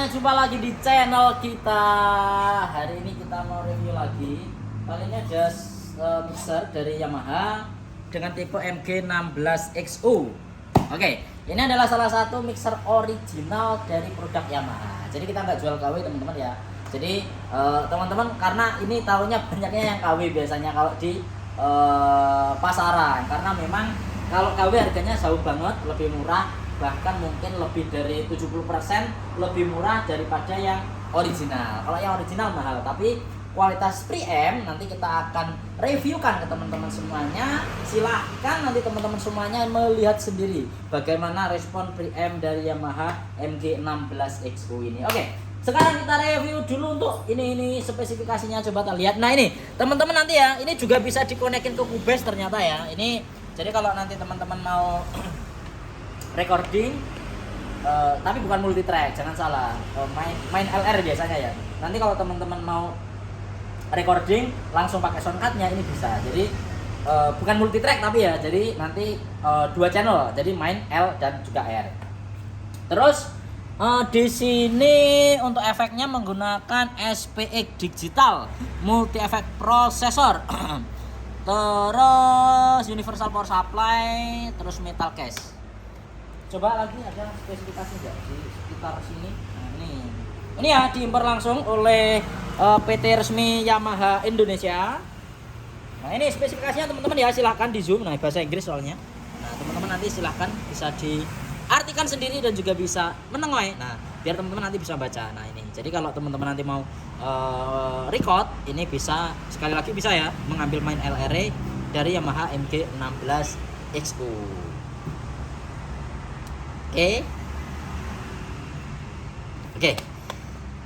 semuanya, jumpa lagi di channel kita. Hari ini kita mau review lagi. Kali ini ada mixer dari Yamaha dengan tipe MG16XU. Oke, ini adalah salah satu mixer original dari produk Yamaha. Jadi kita nggak jual KW teman-teman ya. Jadi teman-teman, karena ini tahunya banyaknya yang KW biasanya kalau di pasaran, karena memang kalau KW harganya jauh banget lebih murah, bahkan mungkin lebih dari 70% lebih murah daripada yang original. Kalau yang original mahal, tapi kualitas preamp nanti kita akan reviewkan ke teman-teman semuanya. Silahkan nanti teman-teman semuanya melihat sendiri bagaimana respon preamp dari Yamaha MG16XU ini. Oke, sekarang kita review dulu untuk ini spesifikasinya, coba kita lihat. Nah ini teman-teman nanti ya, ini juga bisa dikonekin ke Cubase ternyata ya. Ini jadi kalau nanti teman-teman mau recording, tapi bukan multi track, jangan salah, main LR biasanya ya. Nanti kalau teman-teman mau recording langsung pakai soundcardnya ini bisa. Jadi bukan multi track tapi ya, jadi nanti 2 channel, jadi main L dan juga R. Terus di sini untuk efeknya menggunakan SPX Digital Multi Effect Processor. Terus universal power supply, terus metal case. Coba lagi ada spesifikasi enggak di sekitar sini. Nah, ini ya diimpor langsung oleh PT resmi Yamaha Indonesia. Nah ini spesifikasinya teman-teman ya, silahkan di zoom. Nah bahasa Inggris soalnya. Nah teman-teman nanti silahkan bisa diartikan sendiri dan juga bisa menengoy. Nah biar teman-teman nanti bisa baca. Nah ini jadi kalau teman-teman nanti mau record, ini bisa sekali lagi bisa ya mengambil main LR dari Yamaha MG16XU.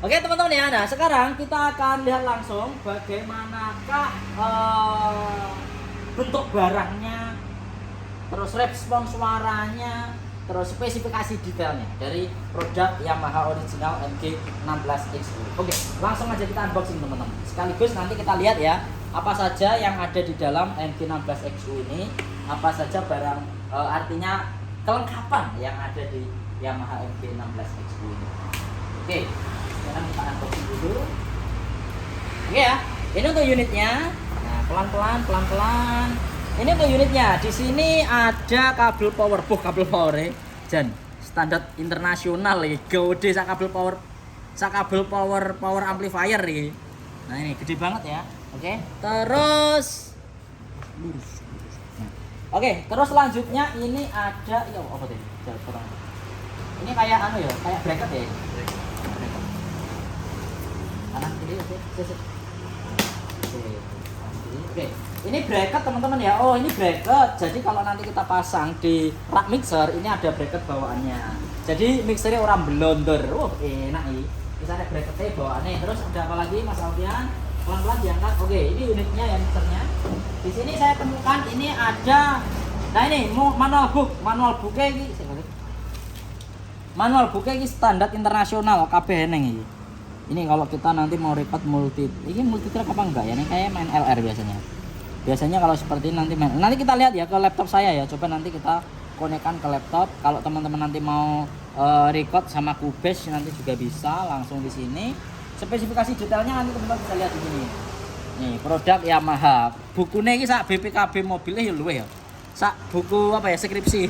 Oke teman-teman ya. Nah sekarang kita akan lihat langsung bagaimanakah bentuk barangnya, terus respon suaranya, terus spesifikasi detailnya dari produk Yamaha original MG16XU. Oke, langsung aja kita unboxing teman-teman. Sekaligus nanti kita lihat ya apa saja yang ada di dalam MG16XU ini, apa saja barang, artinya kelengkapan yang ada di Yamaha MG16XU ini. Oke, sekarang kita unboxing dulu. Oke ya, ini untuk unitnya. Nah, pelan-pelan. Ini untuk unitnya. Di sini ada kabel power, kabel power Jan, standar internasional ya. Gede sak kabel power amplifier ini. Nah, ini gede banget ya. Oke. Terus Oke, terus selanjutnya ini ada apa tadi? Ini kayak kayak bracket ya. Kanan kiri, oke. Oke. Ini bracket teman-teman ya. Oh, ini bracket. Jadi kalau nanti kita pasang di rak mixer, ini ada bracket bawaannya. Jadi mixernya orang blonder. Enak nih. Bisa ada bracketnya bawaannya. Terus ada apa lagi Mas Alfian? Pelan-pelan diangkat. Oke, ini unitnya ya mixernya. Di sini saya temukan ini ada, nah ini manual booknya ini. Manual booknya ini standar internasional KB neng ini. Ini kalau kita nanti mau record ini multi track apa enggak ya? Ini kayak main LR biasanya. Biasanya kalau seperti ini nanti kita lihat ya ke laptop saya ya. Coba nanti kita konekkan ke laptop. Kalau teman-teman nanti mau record sama Cubase nanti juga bisa langsung di sini. Spesifikasi detailnya nanti teman-teman bisa lihat di sini. Nih, produk Yamaha. Bukunya ini sak BPKB mobilnya ya luwe ya. Sak buku apa ya, skripsi.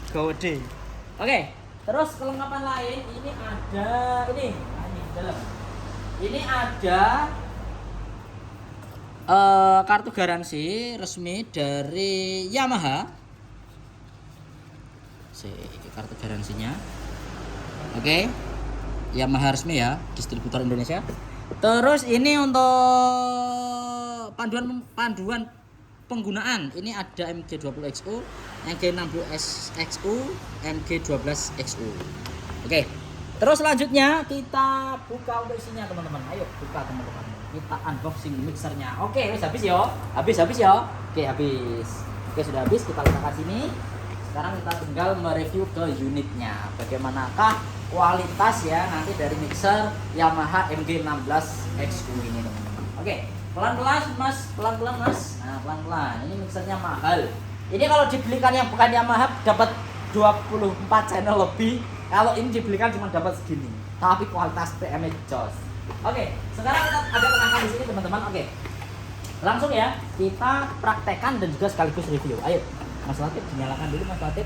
Gede. Oke, terus kelengkapan lain ini ada ini dalam. Ini ada kartu garansi resmi dari Yamaha. Kartu garansinya. Oke. Yamaha resmi ya, distributor Indonesia. Terus ini untuk panduan penggunaan. Ini ada MG20XU, MG16XU, MG12XU. Oke. Terus selanjutnya kita buka untuk isinya teman-teman. Ayo buka teman-teman. Kita unboxing mixernya. Oke, habis ya. Habis ya. Oke, habis. Oke, sudah habis, kita letakkan sini. Sekarang kita tinggal mereview ke unitnya. Bagaimanakah kualitas ya nanti dari mixer Yamaha MG16XU ini teman-teman. Oke, pelan-pelan mas. Nah pelan-pelan, ini mixernya mahal. Ini kalau dibelikan yang bukan Yamaha dapat 24 channel lebih, Kalau ini dibelikan cuma dapat segini, tapi kualitas PM-nya jos. Oke, sekarang kita ada penangkan di sini teman-teman. Oke, langsung ya kita praktekkan dan juga sekaligus review. Ayo, Mas Latif dinyalakan dulu Mas Latif.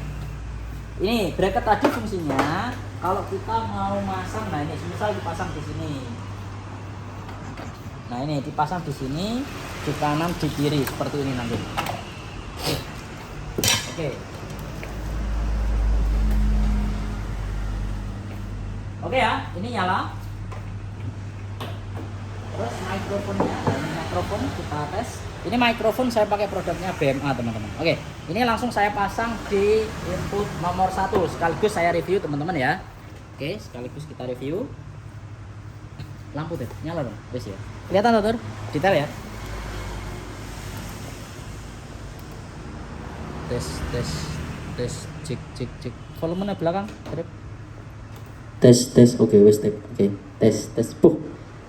Ini bracket tadi fungsinya kalau kita mau masang, nah ini misal dipasang di sini. Nah ini dipasang di sini, di kanan, di kiri seperti ini nanti. Oke. Oke ya, ini nyala. Terus mikrofonnya, ini mikrofon kita tes. Ini mikrofon saya pakai produknya BMA teman-teman. Oke, ini langsung saya pasang di input nomor 1 sekaligus saya review teman-teman ya. Oke, sekaligus kita review. Lampu deh, nyala dong, wes ya. Kelihatan tuh, detail ya. Tes, cek. Volumenya belakang, trip. Tes, oke, wes tek, oke, tes,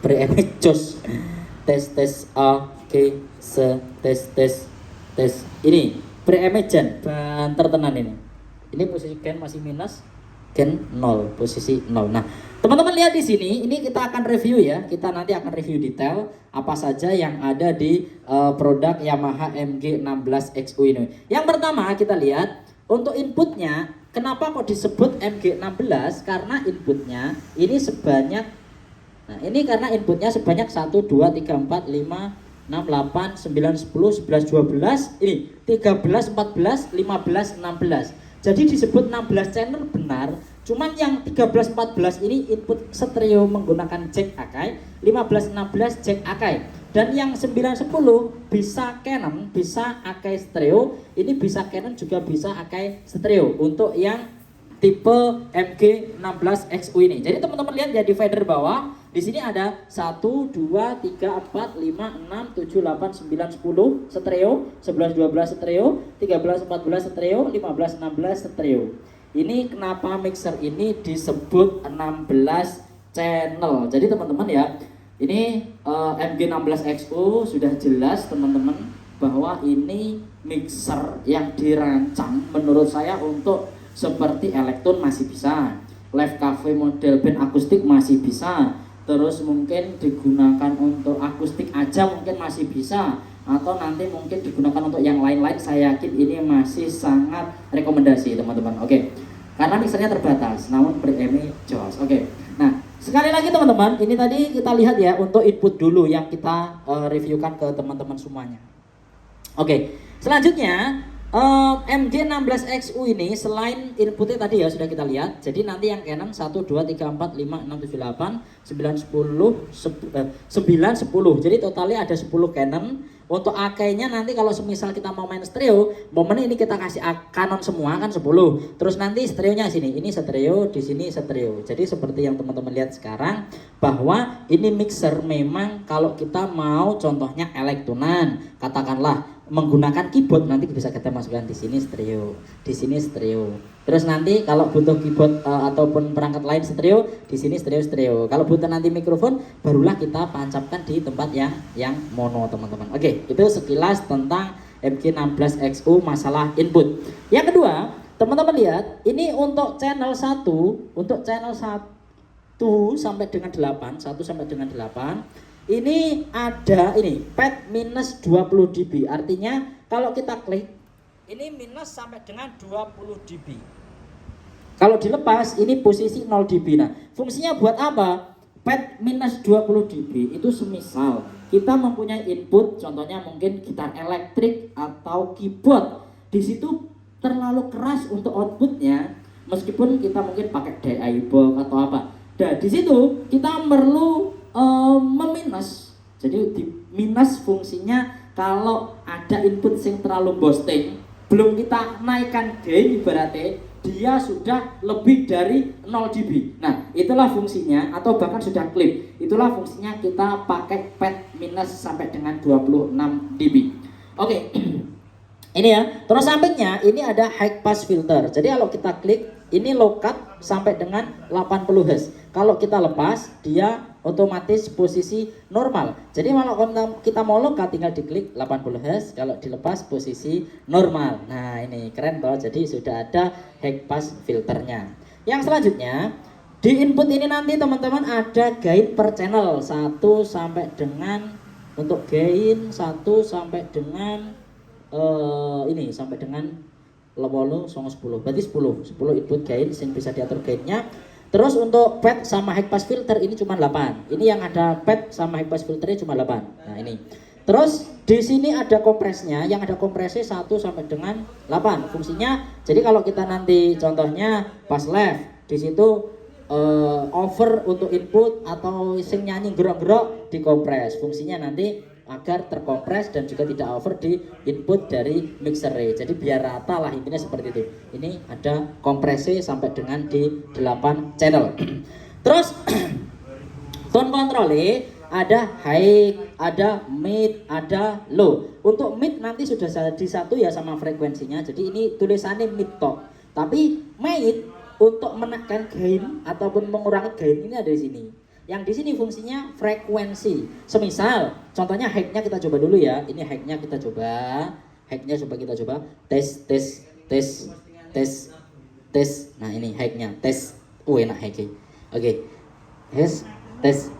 pre-image jos. Tes, oke, tes. Ini pre-image banter tenan ini. Ini posisi gen masih minus, gen 0, posisi 0. Nah, teman-teman lihat di sini, ini kita akan review ya. Kita nanti akan review detail apa saja yang ada di produk Yamaha MG16XU ini. Yang pertama kita lihat untuk inputnya, kenapa kok disebut MG16? Karena inputnya ini sebanyak, nah ini karena inputnya sebanyak 1, 2, 3, 4, 5, 6, 8, 9, 10, 11, 12, ini 13, 14, 15, 16. Jadi disebut 16 channel benar, cuman yang 13, 14 ini input stereo menggunakan jack Akai, 15, 16 jack Akai. Dan yang 9, 10 bisa Canon, bisa Akai stereo, ini bisa Canon juga bisa Akai stereo untuk yang tipe MG16XU ini. Jadi teman-teman lihat ya di fader bawah, di sini ada 1, 2, 3, 4, 5, 6, 7, 8, 9, 10 stereo, 11, 12 stereo, 13, 14 stereo, 15, 16 stereo. Ini kenapa mixer ini disebut 16 channel. Jadi teman-teman ya, ini MG16XU sudah jelas teman-teman bahwa ini mixer yang dirancang menurut saya untuk seperti Elektron masih bisa, Live Cafe model band akustik masih bisa, terus mungkin digunakan untuk akustik aja mungkin masih bisa, atau nanti mungkin digunakan untuk yang lain-lain. Saya yakin ini masih sangat rekomendasi teman-teman. Oke, karena mixernya terbatas, namun pre-amp jos. Oke, nah sekali lagi teman-teman, ini tadi kita lihat ya untuk input dulu yang kita reviewkan ke teman-teman semuanya. Oke, selanjutnya MG16XU ini selain inputnya tadi ya sudah kita lihat, jadi nanti yang Canon 1, 2, 3, 4, 5, 6, 7, 8, 9, 10, jadi totalnya ada 10 Canon. Untuk Akai-nya nanti kalau semisal kita mau main stereo, momen ini kita kasih Canon semua kan 10. Terus nanti stereonya sini, ini stereo, di sini stereo. Jadi seperti yang teman-teman lihat sekarang bahwa ini mixer memang kalau kita mau contohnya elektronan, katakanlah menggunakan keyboard, nanti bisa kita masukkan di sini stereo, di sini stereo. Terus nanti kalau butuh keyboard ataupun perangkat lain stereo, di sini stereo. Kalau butuh nanti mikrofon, barulah kita tancapkan di tempat yang mono teman-teman. Oke, itu sekilas tentang MG16XU masalah input. Yang kedua, teman-teman lihat, ini untuk channel 1, untuk channel 1 sampai dengan 8, 1 sampai dengan 8. Ini ada ini pad minus 20 dB, artinya kalau kita klik ini minus sampai dengan 20 dB. Kalau dilepas ini posisi 0 dB. Nah, fungsinya buat apa? Pad minus 20 dB itu semisal kita mempunyai input, contohnya mungkin gitar elektrik atau keyboard, di situ terlalu keras untuk outputnya, meskipun kita mungkin pakai DI box atau apa. Nah, di situ kita perlu meminus. Jadi di minus fungsinya kalau ada input yang terlalu boosting, belum kita naikkan gain, ibaratnya dia sudah lebih dari 0 dB. Nah, itulah fungsinya, atau bahkan sudah klip. Itulah fungsinya kita pakai pad minus sampai dengan 26 dB. Oke. Ini ya. Terus sampingnya ini ada high pass filter. Jadi kalau kita klik ini low cut sampai dengan 80 Hz. Kalau kita lepas dia otomatis posisi normal. Jadi kalau kita mau low cut tinggal diklik 80 Hz, kalau dilepas posisi normal. Nah, ini keren toh. Jadi sudah ada high pass filternya. Yang selanjutnya di input ini nanti teman-teman ada gain per channel 1 sampai dengan untuk gain 1 sampai dengan ini sampai dengan 10 berarti 10 input gain yang bisa diatur gainnya. Terus untuk pad sama high pass filter ini cuma 8. Ini yang ada pad sama high pass filternya cuma 8. Nah ini. Terus di sini ada kompresnya, yang ada kompresi 1 sampai dengan 8 fungsinya. Jadi kalau kita nanti contohnya pas left di situ over untuk input atau sing nyanyi gerok-gerok dikompres. Fungsinya nanti agar terkompres dan juga tidak over di input dari mixer. Jadi biar rata lah, intinya seperti itu. Ini ada kompresi sampai dengan di 8 channel. Terus tone control ada high, ada mid, ada low. Untuk mid nanti sudah di satu ya sama frekuensinya. Jadi ini tulisannya mid top. Tapi mid untuk menekan gain ataupun mengurangi gain ini ada di sini. Yang di sini fungsinya frekuensi. Semisal, contohnya high-nya kita coba dulu ya. Ini high-nya kita coba. High-nya kita coba. Tes. Nah ini high-nya. Tes. Enak high-nya. Oke. Tes.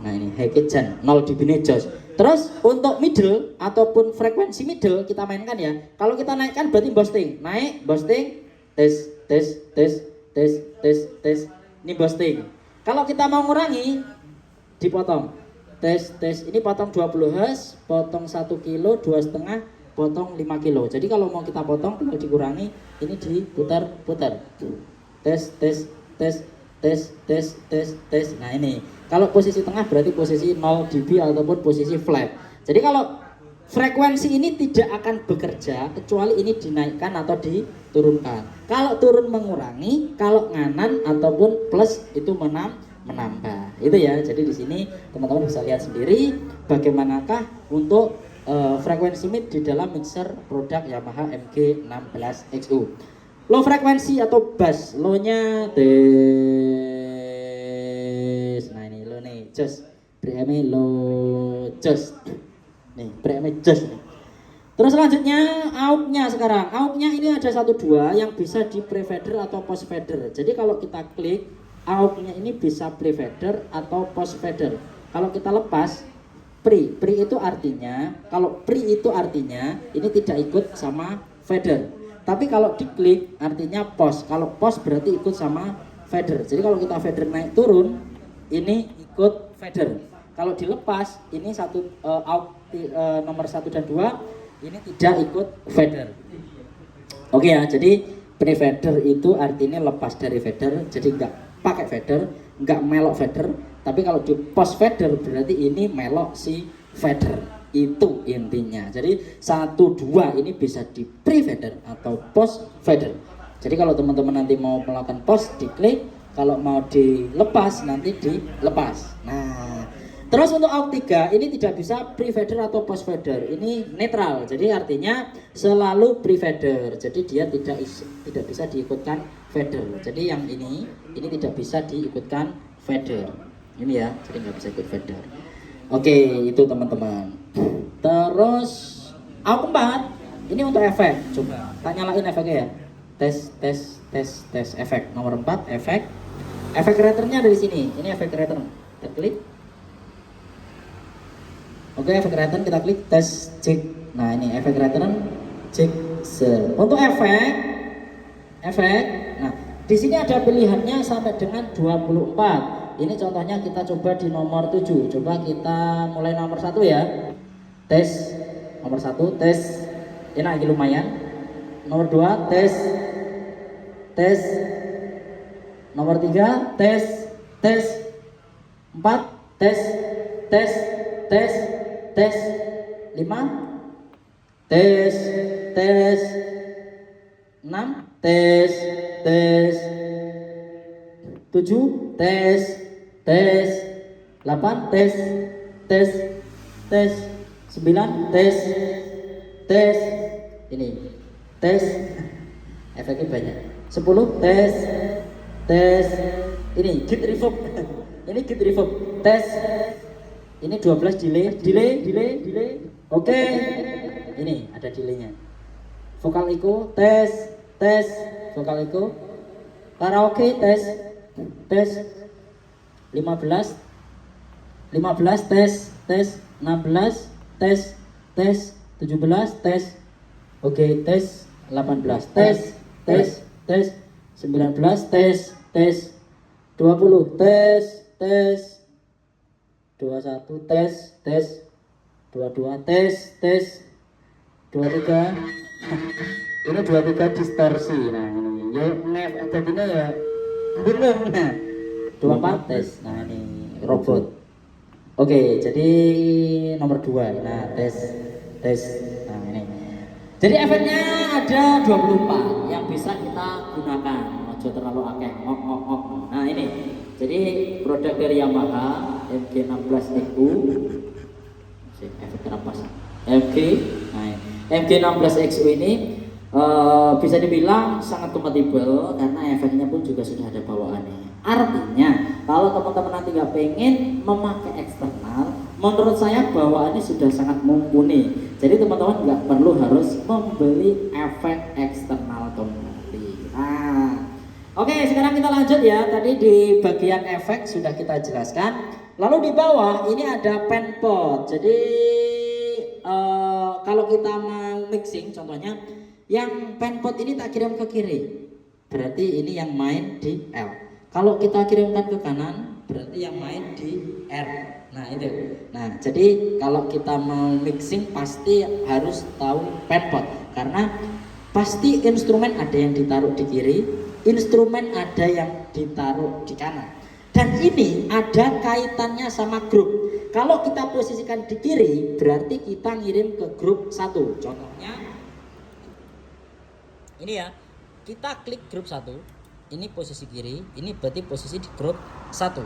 Nah ini high-nya jan. 0 dB jos. Terus untuk middle ataupun frekuensi middle kita mainkan ya. Kalau kita naikkan berarti boosting. Naik, boosting. Tes. Ini boosting. Kalau kita mau ngurangi dipotong. Tes. Ini potong 20 Hz, potong 1 kilo, 2,5, potong 5 kilo. Jadi kalau mau kita potong tinggal dikurangi, ini diputar-putar. Tes. Nah ini. Kalau posisi tengah berarti posisi 0 dB ataupun posisi flat. Jadi kalau frekuensi ini tidak akan bekerja kecuali ini dinaikkan atau diturunkan. Kalau turun mengurangi, kalau nganan ataupun plus itu menambah. Itu ya. Jadi di sini teman-teman bisa lihat sendiri bagaimanakah untuk frekuensi mid di dalam mixer produk Yamaha MG16XU. Low frekuensi atau bass, low-nya tes. Nah ini low nih, just BM low just. Nih, BM just nih. Terus selanjutnya AUX-nya sekarang. AUX-nya ini ada 1 2 yang bisa di pre-fader atau post fader. Jadi kalau kita klik AUX-nya ini bisa pre-fader atau post fader. Kalau kita lepas pre itu artinya, kalau pre itu artinya ini tidak ikut sama fader. Tapi kalau diklik artinya post. Kalau post berarti ikut sama fader. Jadi kalau kita fader naik turun, ini ikut fader. Kalau dilepas ini AUX nomor 1 dan 2 ini tidak ikut fader. Oke ya, jadi pre-fader itu artinya lepas dari fader, jadi nggak pakai fader, nggak melok fader. Tapi kalau di post fader berarti ini melok si fader. Itu intinya. Jadi 1 2 ini bisa di pre-fader atau post fader. Jadi kalau teman-teman nanti mau melakukan post diklik, kalau mau dilepas nanti dilepas. Nah, terus untuk AUX 3 ini tidak bisa pre-fader atau post fader. Ini netral. Jadi artinya selalu pre-fader. Jadi dia tidak bisa diikutkan fader. Jadi yang ini tidak bisa diikutkan fader. Ini ya, jadi nggak bisa ikut fader. Oke, itu teman-teman. Terus AUX 4 ini untuk efek. Coba tak nyalain efeknya ya. Tes efek. Nomor 4 efek. Efek creator-nya ada di sini. Ini efek creator. Kita klik. Oke, efek creator kita klik tes cek. Nah, ini efek creator cek. Untuk efek. Nah, di sini ada pilihannya sampai dengan 24. Ini contohnya kita coba di nomor 7. Coba kita mulai nomor 1 ya. Tes nomor 1 tes. Enak, ini lumayan. Nomor 2 tes. Nomor 3 tes. 4 tes. 5 tes. 6 tes. 7 tes. 8 tes. 9 tes. Ini tes. Efeknya banyak. 10 tes. Ini git reverb. Ini git reverb. Tes. Ini 12 delay. Oke. Ini ada delaynya. Vokal echo tes. Vokal echo. Karaoke tes. tes 15 tes 16 tes 17 tes. Oke, tes 18 tes 19 tes 20 tes 21 tes 22 tes 23. Ini 23 distorsi. Nah ini ya jadinya ya bingung. Nah 24 tes. Nah ini robot. Oke, jadi nomor 2. Nah tes. Nah ini. Jadi efeknya ada 24 yang bisa kita gunakan. Ojo terlalu akeh. Nah ini. Jadi produk dari Yamaha MG16XU. Efek terapasang MG. Nah ini. MG16XU ini bisa dibilang sangat kompatibel karena efeknya pun juga sudah ada bawaannya. Artinya kalau teman-teman nanti nggak pengen memakai eksternal, menurut saya bawaannya sudah sangat mumpuni. Jadi teman-teman nggak perlu harus membeli efek eksternal kembali. Nah, oke, sekarang kita lanjut ya. Tadi di bagian efek sudah kita jelaskan. Lalu di bawah ini ada pen pot. Jadi kalau kita mau mixing, contohnya yang pen pot ini tak kirim ke kiri, berarti ini yang main di L. Kalau kita kirimkan ke kanan, berarti yang main di R. Nah itu. Nah jadi kalau kita mau mixing pasti harus tahu pen pot, karena pasti instrumen ada yang ditaruh di kiri, instrumen ada yang ditaruh di kanan. Dan ini ada kaitannya sama grup. Kalau kita posisikan di kiri, berarti kita ngirim ke grup 1. Contohnya ini ya, kita klik grup 1, ini posisi kiri, ini berarti posisi di grup 1.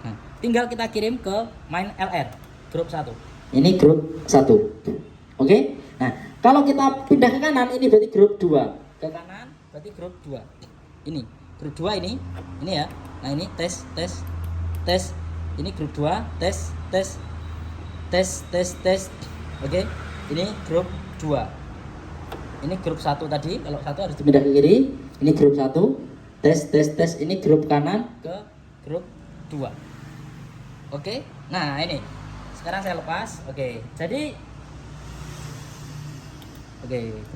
Nah, tinggal kita kirim ke main LR, grup 1. Ini grup 1. Oke? Nah, kalau kita pindah ke kanan, ini berarti grup 2. Ke kanan berarti grup 2. Ini, grup 2 ini ya. Nah, ini tes. Ini grup 2, tes. Oke. Ini grup 2. Ini grup 1 tadi, kalau 1 harus dipindah ke kiri. Ini grup 1, tes. Ini grup kanan ke grup 2. Oke. Nah, ini. Sekarang saya lepas. Oke. Jadi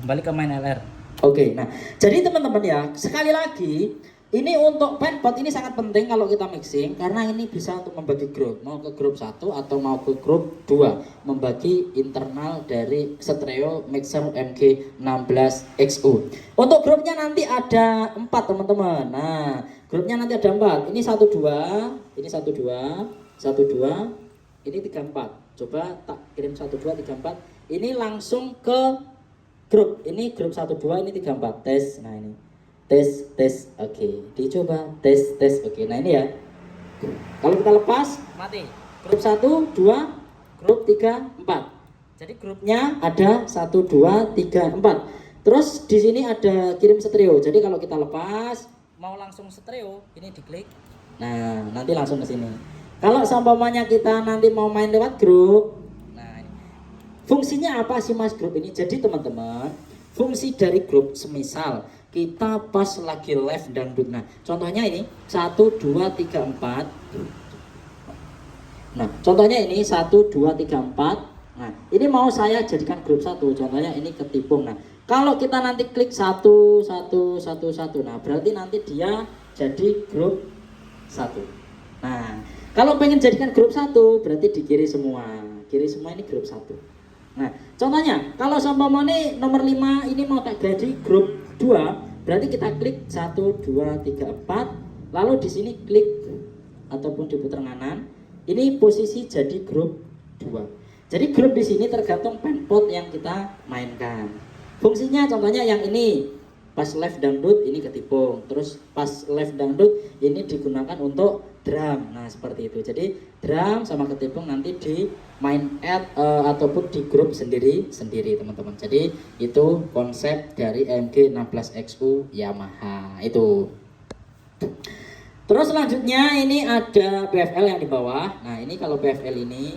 kembali ke main LR. Oke. Nah, jadi teman-teman ya, sekali lagi ini untuk pen pot ini sangat penting kalau kita mixing, karena ini bisa untuk membagi grup, mau ke grup 1 atau mau ke grup 2, membagi internal dari stereo mixer MG16XU. Untuk grupnya nanti ada 4 teman-teman. Nah, grupnya nanti ada 4. Ini 1 2, ini 1 2, 1 2, ini 3 4. Coba tak kirim 1 2 3 4. Ini langsung ke grup. Ini grup 1 2, ini 3 4. Tes. Nah, ini. Tes. Oke, dicoba tes. Oke, nah ini ya. Kalau kita lepas mati. Grup 1 2, grup 3 4. Jadi grupnya ada 1 2 3 4. Terus di sini ada kirim stereo. Jadi kalau kita lepas mau langsung stereo, ini diklik. Nah, nanti langsung ke sini. Kalau seumpamanya kita nanti mau main lewat grup. Nah, ini. Fungsinya apa sih Mas grup ini? Jadi teman-teman, fungsi dari grup semisal kita pas lagi live dangdut. Nah, contohnya ini 1 2 3 4. Nah, contohnya ini 1 2 3 4. Nah, ini mau saya jadikan grup 1. Contohnya ini ketipung. Nah, kalau kita nanti klik 1 1 1 1. Nah, berarti nanti dia jadi grup 1. Nah, kalau pengen jadikan grup 1 berarti di kiri semua. Kiri semua ini grup 1. Nah, contohnya kalau seumpamanya nomor 5 ini mau tak jadi grup 2, berarti kita klik 1 2 3 4, lalu di sini klik ataupun diputar kanan. Ini posisi jadi grup 2. Jadi grup di sini tergantung pen pot yang kita mainkan. Fungsinya contohnya yang ini pas live dangdut ini ketipung, terus pas live dangdut ini digunakan untuk drum. Nah, seperti itu. Jadi drum sama ketipung nanti di main ataupun di grup sendiri teman-teman. Jadi itu konsep dari MG16XU Yamaha itu. Terus selanjutnya ini ada BFL yang di bawah. Nah, ini kalau BFL ini,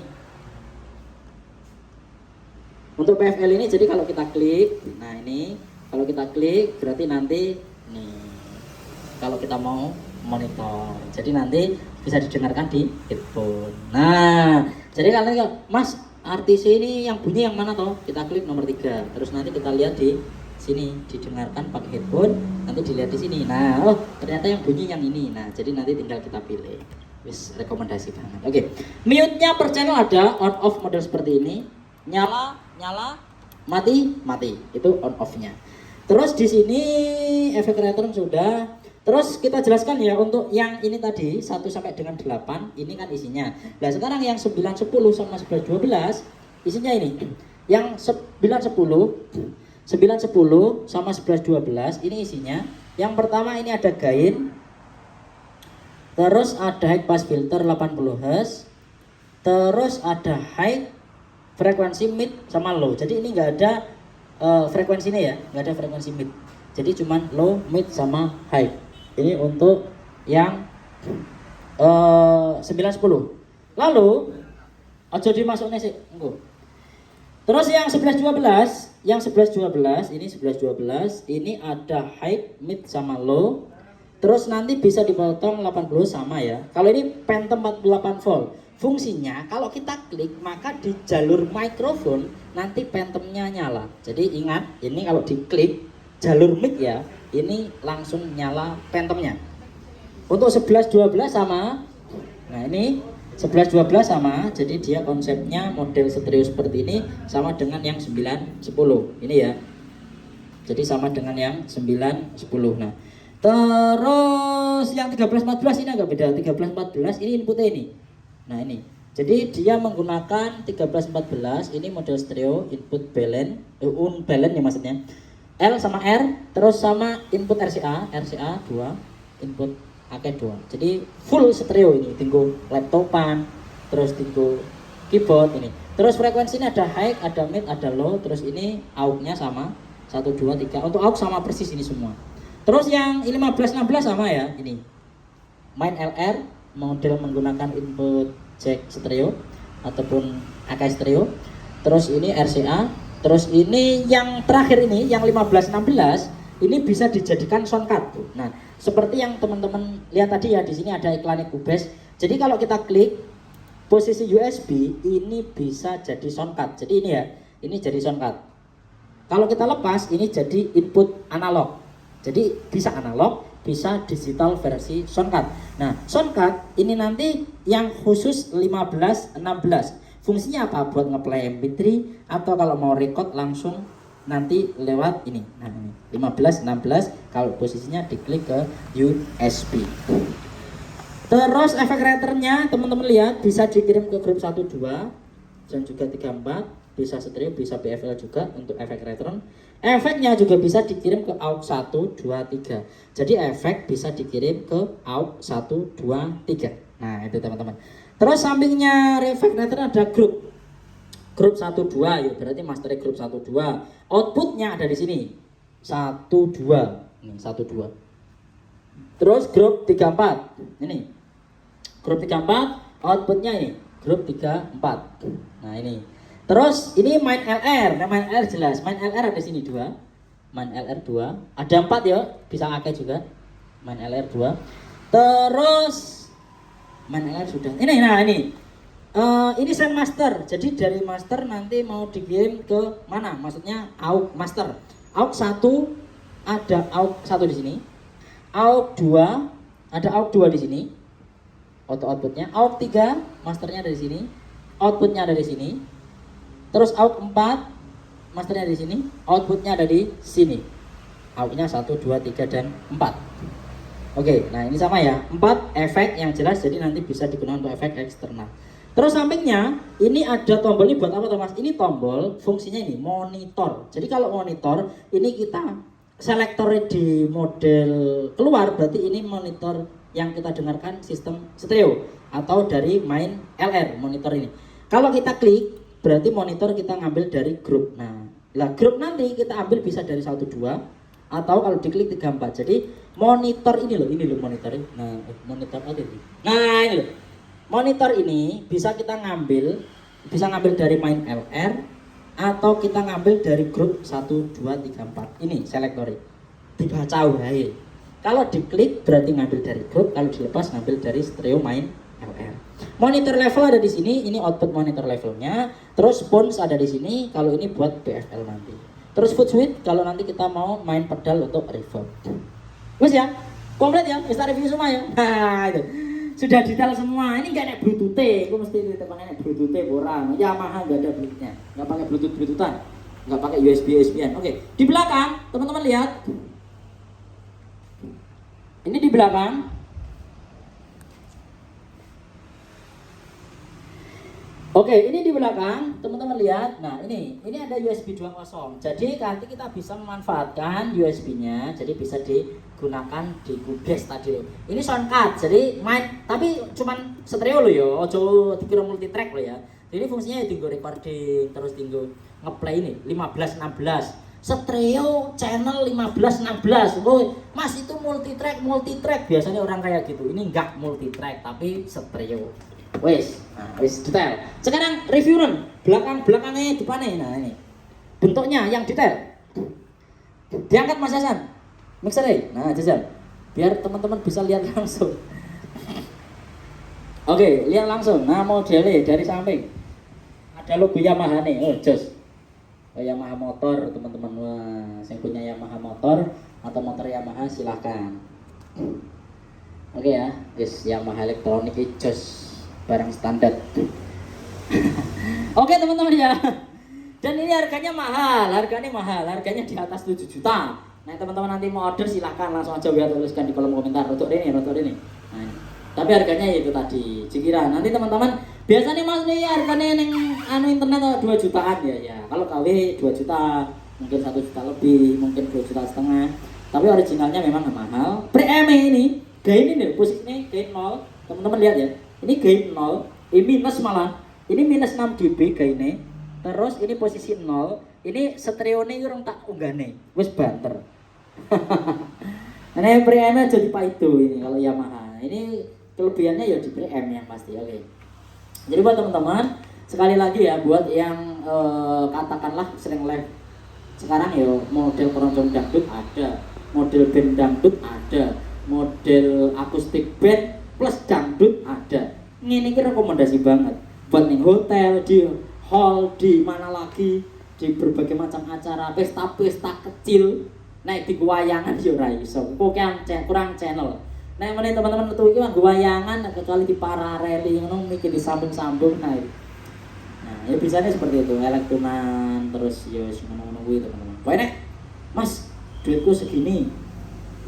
untuk BFL ini jadi kalau kita klik, nah ini kalau kita klik berarti nanti nih kalau kita mau monitor. Jadi nanti bisa didengarkan di headphone. Nah, jadi kalian Mas RTC ini yang bunyi yang mana toh? Kita klik nomor 3. Terus nanti kita lihat di sini didengarkan pakai headphone, nanti dilihat di sini. Nah, oh ternyata yang bunyi yang ini. Nah, jadi nanti tinggal kita pilih. Wis rekomendasi banget. Oke. Mute-nya per channel ada on off model seperti ini. Nyala, mati. Itu on off-nya. Terus di sini efek return sudah. Terus kita jelaskan ya untuk yang ini tadi 1 sampai dengan 8 ini kan isinya. Nah, sekarang yang 9 10 sama 11 12 isinya ini. Yang 9 10 sama 11 12 ini isinya. Yang pertama ini ada gain. Terus ada high pass filter 80 Hz. Terus ada high frekuensi mid sama low. Jadi ini enggak ada frekuensinya ya, enggak ada frekuensi mid. Jadi cuman low, mid sama high. Ini untuk yang 9 10. Lalu aja dimasuknya sih, engko. Terus yang 11 12, ini ada high, mid sama low. Terus nanti bisa dipotong 80 sama ya. Kalau ini Phantom 48 volt. Fungsinya kalau kita klik maka di jalur mikrofon nanti Phantomnya nyala. Jadi ingat, ini kalau diklik jalur mic ya, ini langsung nyala Phantomnya. Untuk 11 12 sama. Nah, ini 11 12 sama. Jadi dia konsepnya model stereo seperti ini sama dengan yang 9 10. Ini ya. Jadi sama dengan yang 9 10. Nah, terus yang 13 14 ini agak beda. 13 14 ini inputnya ini. Nah, ini. Jadi dia menggunakan 13 14 ini model stereo input balance, unbalance ya maksudnya. L sama R, terus sama input RCA 2, input AK 2. Jadi full stereo ini, tinggal laptopan, terus tinggal keyboard ini. Terus frekuensinya ada high, ada mid, ada low, terus ini AUX-nya sama 1 2 3. Untuk AUX sama persis ini semua. Terus yang 15 16 sama ya, ini. Main LR model menggunakan input jack stereo ataupun AK stereo. Terus ini RCA. Terus ini yang terakhir ini yang 15 16 ini bisa dijadikan sound card. Nah, seperti yang teman-teman lihat tadi ya, di sini ada iklan Cubase. Jadi kalau kita klik posisi USB ini bisa jadi sound card. Jadi ini ya, ini jadi sound card. Kalau kita lepas ini jadi input analog. Jadi bisa analog, bisa digital versi sound card. Nah, sound card ini nanti yang khusus 15 16. Fungsinya apa? Buat ngeplay MP3 atau kalau mau record langsung nanti lewat ini. Nah, ini 15 16 kalau posisinya diklik ke USB. Terus efek raternya teman-teman lihat bisa dikirim ke grup 1 2 dan juga 3 4, bisa stereo, bisa BFL juga untuk efek rater. Efeknya juga bisa dikirim ke AUX 1 2 3. Jadi efek bisa dikirim ke AUX 1 2 3. Nah, itu teman-teman. Terus sampingnya efek rater ada grup 1 2 ya, berarti master grup 1 2. Outputnya ada di sini 1 2. Ini 1 2. Terus grup 3 4. Ini. Grup 3 4, outputnya ini grup 3 4. Nah, ini. Terus ini main LR. Nah, main LR jelas. Main LR ada di sini 2. Main LR 2. Ada 4 ya, bisa pakai juga. Main LR 2. Terus main LR sudah. Ini nah ini. Ini send master. Jadi dari master nanti mau dikirim ke mana? Maksudnya AUX master. AUX 1 ada AUX 1 di sini. AUX 2 ada AUX 2 di sini. Outputnya. AUX 3 masternya ada di sini. Outputnya ada di sini. Terus AUX 4 masternya ada di sini. Outputnya ada di sini. AUX-nya 1 2 3 dan 4. Oke, nah ini sama ya, 4 efek yang jelas, jadi nanti bisa digunakan untuk efek eksternal. Terus sampingnya, ini ada tombol, ini buat apa Mas? Ini tombol, fungsinya ini, monitor. Jadi kalau monitor, ini kita selektor di model keluar, berarti ini monitor yang kita dengarkan sistem stereo, atau dari main LR, monitor ini. Kalau kita klik, berarti monitor kita ngambil dari grup. Nah, grup nanti kita ambil bisa dari 1 2, atau kalau diklik 3 4. Jadi monitor ini loh monitornya. Nah, monitor aja nih. Nah, ini loh. Monitor ini bisa kita ngambil dari main LR atau kita ngambil dari grup 1 2 3 4. Ini selektori. Dibaca wae. Kalau diklik berarti ngambil dari grup, kalau dilepas ngambil dari stereo main LR. Monitor level ada di sini, ini output monitor levelnya. Terus phones ada di sini, kalau ini buat BFL nanti. Terus foot switch kalau nanti kita mau main pedal untuk reverb. Wes ya, komplit ya, kita review semua ya. Nah itu sudah detail semua. Ini nggak ada Bluetooth, aku mesti ditepangin Bluetooth borang. Yamaha nggak ada Bluetoothnya, nggak pakai Bluetooth-Bluetoothan, nggak pakai USB-USB-an. Oke, di belakang teman-teman lihat. Ini di belakang. Oke, ini di belakang, teman-teman lihat. Nah, ini ada USB 2.0. Jadi nanti kita bisa memanfaatkan USB-nya, jadi bisa digunakan di Cubase tadi loh. Ini sound card, jadi main, tapi cuman stereo loh ya, ojo dikira multi track loh ya. Jadi fungsinya ya tinggal recording, terus tinggal ngeplay ini 15-16. Stereo channel 15-16. Oh, Mas itu multi track. Biasanya orang kayak gitu. Ini enggak multi track, tapi stereo. Wes, nah, wes detail. Sekarang review belakangnya depannya. Nah ini bentuknya yang detail. Diangkat Mas Hasan, mixernya. Nah jajan, biar teman-teman bisa lihat langsung. Oke, lihat langsung. Nah modelnya dari samping ada logo Yamaha nih. Oh jos, Yamaha motor teman-teman. Wah, yang punya Yamaha motor atau motor Yamaha silahkan. Oke ya, guys, Yamaha elektronik jos. Barang standar. Oke teman-teman ya. Dan ini harganya mahal, harganya di atas 7 juta. Nah teman-teman nanti mau order silahkan langsung aja biar tuliskan di kolom komentar. Untuk ini. Nah, tapi harganya itu tadi. Cikira. Nanti teman-teman biasanya Mas nih harganya yang internet 2 jutaan ya. Kalau KW 2 juta, mungkin 1 juta lebih, mungkin 2 juta setengah. Tapi originalnya memang mahal. Pre-M ini, gain ini posisinya gain 0. Teman-teman lihat ya. Ini gain 0, ini minus malah. Ini minus 6 dB gainnya. Terus ini posisi 0. Ini stereo ini orang tak unggane. Wes banter. Ini pre-M aja di Paido ini kalau Yamaha. Ini kelebihannya ya di pre-M yang pasti. Oke. Jadi buat teman-teman, sekali lagi ya buat yang katakanlah sering live sekarang ya model keroncong dangdut ada, model band dangdut ada, model akustik band plus dangdut ada. Ini rekomendasi banget buat nih hotel, di hall, di mana lagi, di berbagai macam acara, pesta-pesta kecil, naik di wayangan yo ra iso. Pokoknya kurang channel. Nah, meneh teman-teman metu iki wayangan kecuali di paraleli ngono mikir disambung-sambung naik. Nah, ya bisanya seperti itu, elektronan terus yo ngono-ngono kuwi teman-teman. Pokoknya Mas, duitku segini.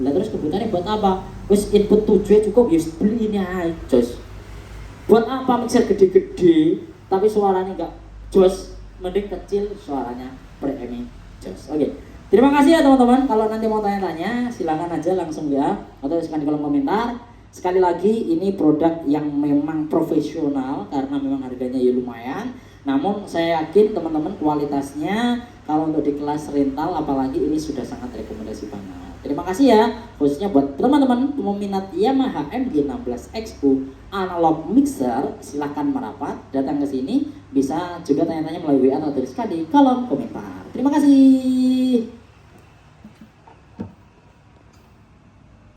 Lah terus kebutuhannya buat apa? Wis input 7 cukup ya beli ini aja jos. Buat apa mixer gede-gede tapi suaranya enggak jos, mending kecil suaranya pre-M jos. Oke. Terima kasih ya teman-teman. Kalau nanti mau tanya-tanya silakan aja langsung ya atau tuliskan di kolom komentar. Sekali lagi ini produk yang memang profesional karena memang harganya ya lumayan. Namun saya yakin teman-teman kualitasnya kalau untuk di kelas rental apalagi ini sudah sangat rekomendasi banget. Terima kasih ya, khususnya buat teman-teman peminat Yamaha MG16 XU analog mixer, silahkan merapat datang ke sini, bisa juga tanya-tanya melalui WA atau tuliskan di kolom komentar. Terima kasih.